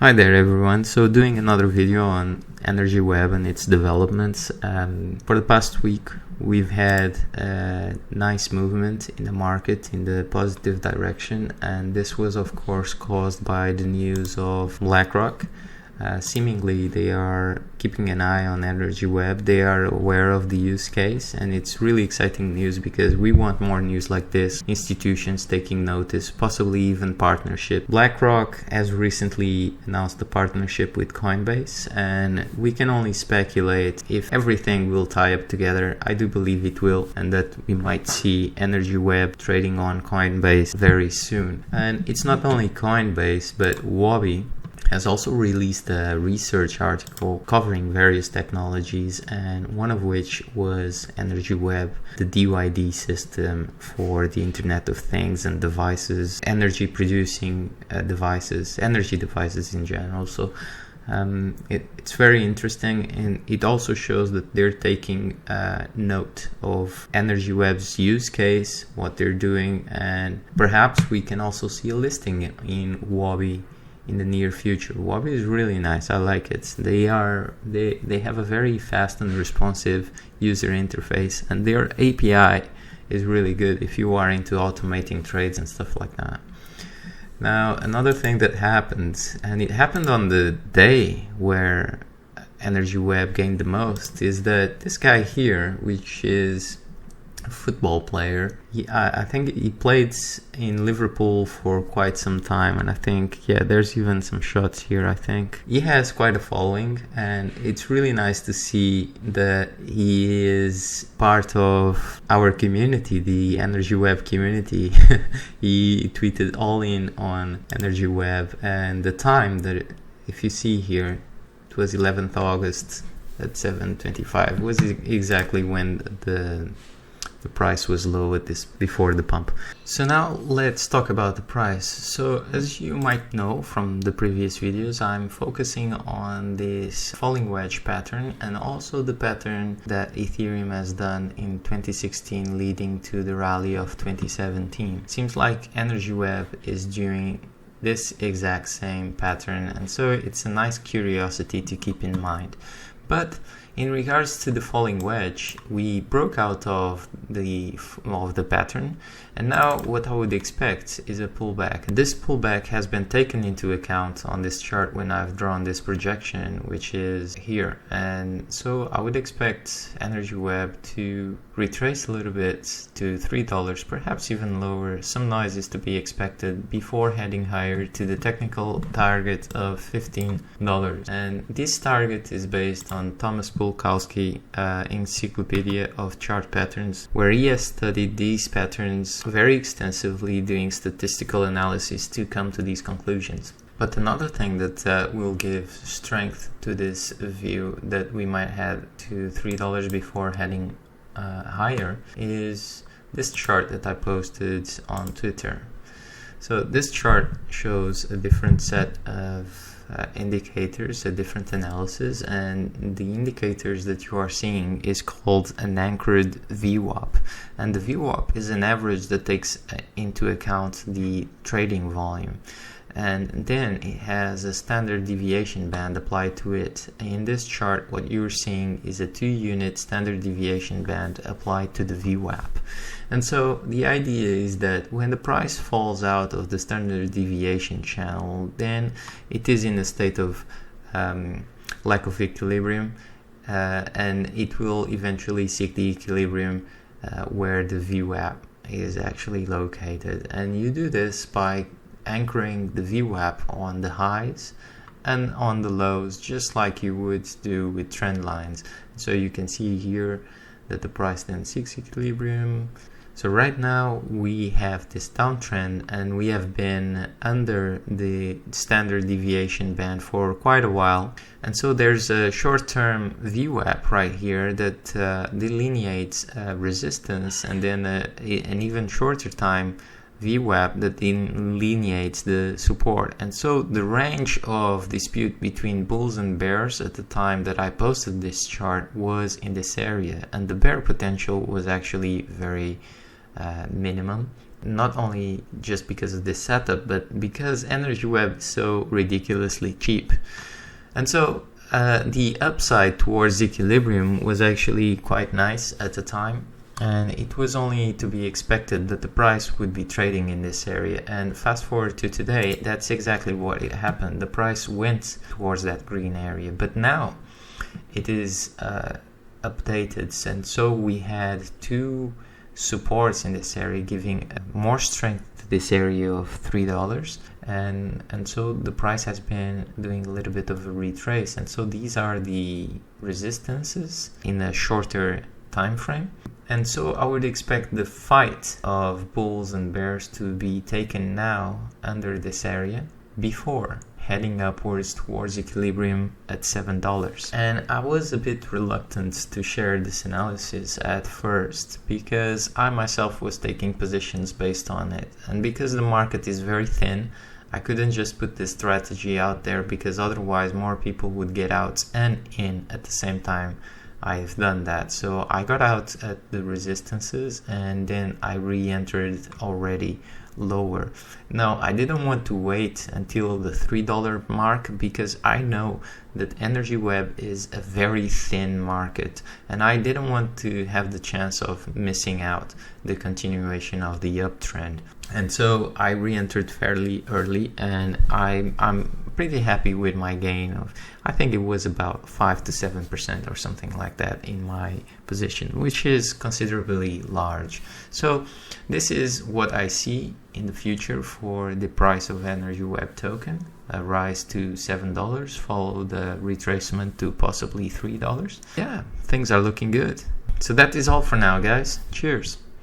Hi there everyone. So doing another video on Energy Web and its developments. For the past week we've had a nice movement in the market in the positive direction, and this was of course caused by the news of BlackRock. Seemingly they are keeping an eye on Energy Web. They are aware of the use case, and it's really exciting news because we want more news like this, institutions taking notice, possibly even partnership. BlackRock has recently announced a partnership with Coinbase, and we can only speculate if everything will tie up together. I do believe it will, and that we might see Energy Web trading on Coinbase very soon. And it's not only Coinbase, but Huobi has also released a research article covering various technologies, and one of which was Energy Web, the DYD system for the Internet of Things and devices, energy producing devices, energy devices in general. So it's very interesting, and it also shows that they're taking note of Energy Web's use case, what they're doing, and perhaps we can also see a listing in Huobi in the near future. Huobi is really nice. I like it. They have a very fast and responsive user interface, and their API is really good if you are into automating trades and stuff like that. Now, another thing that happened, and it happened on the day where Energy Web gained the most, is that this guy here, which is a football player, I think he played in Liverpool for quite some time, and I think, there's even some shots here. I think he has quite a following, and it's really nice to see that he is part of our community, the Energy Web community. He tweeted all in on Energy Web, and the time that, if you see here, it was 11th August at 7:25 was exactly when the price was low at this, before the pump. So now let's talk about the price. So as you might know from the previous videos, I'm focusing on this falling wedge pattern, and also the pattern that Ethereum has done in 2016 leading to the rally of 2017. Seems like Energy Web is doing this exact same pattern, and so it's a nice curiosity to keep in mind. But in regards to the falling wedge, we broke out of the pattern, and now what I would expect is a pullback. This pullback has been taken into account on this chart when I've drawn this projection, which is here. And so I would expect Energy Web to retrace a little bit to $3, perhaps even lower. Some noise is to be expected before heading higher to the technical target of $15. And this target is based on Thomas Bulkowski Encyclopedia of Chart Patterns, where he has studied these patterns very extensively, doing statistical analysis to come to these conclusions. But another thing that will give strength to this view that we might head to $3 before heading higher is this chart that I posted on Twitter. So this chart shows a different set of indicators, a different analysis, and the indicators that you are seeing is called an anchored VWAP, and the VWAP is an average that takes into account the trading volume, and then it has a standard deviation band applied to it. In this chart, what you're seeing is a 2-unit standard deviation band applied to the VWAP. And so the idea is that when the price falls out of the standard deviation channel, then it is in a state of lack of equilibrium, and it will eventually seek the equilibrium where the VWAP is actually located. And you do this by anchoring the VWAP on the highs and on the lows, just like you would do with trend lines. So you can see here that the price then seeks equilibrium. So right now we have this downtrend, and we have been under the standard deviation band for quite a while, and so there's a short-term VWAP right here that delineates resistance, and then an even shorter time VWAP that delineates the support. And so the range of dispute between bulls and bears at the time that I posted this chart was in this area, and the bear potential was actually very minimum. not only just because of this setup, but because Energy Web is so ridiculously cheap. And so the upside towards equilibrium was actually quite nice at the time, and it was only to be expected that the price would be trading in this area. And fast forward to today, that's exactly what it happened. The price went towards that green area, but now it is updated, and so we had two supports in this area, giving more strength to this area of $3, and so the price has been doing a little bit of a retrace. And so these are the resistances in a shorter time frame. And so I would expect the fight of bulls and bears to be taken now under this area before heading upwards towards equilibrium at $7. And I was a bit reluctant to share this analysis at first because I myself was taking positions based on it, and because the market is very thin, I couldn't just put this strategy out there, because otherwise more people would get out and in at the same time. I've done that. So I got out at the resistances and then I re-entered already lower. Now, I didn't want to wait until the $3 mark because I know that Energy Web is a very thin market, and I didn't want to have the chance of missing out the continuation of the uptrend. And so I re-entered fairly early, and I'm pretty happy with my gain of, I think it was about 5 to 7% or something like that in my position, which is considerably large. So this is what I see in the future for the price of Energy Web token. A rise to $7, follow the retracement to possibly $3. Yeah, things are looking good. So that is all for now, guys. Cheers.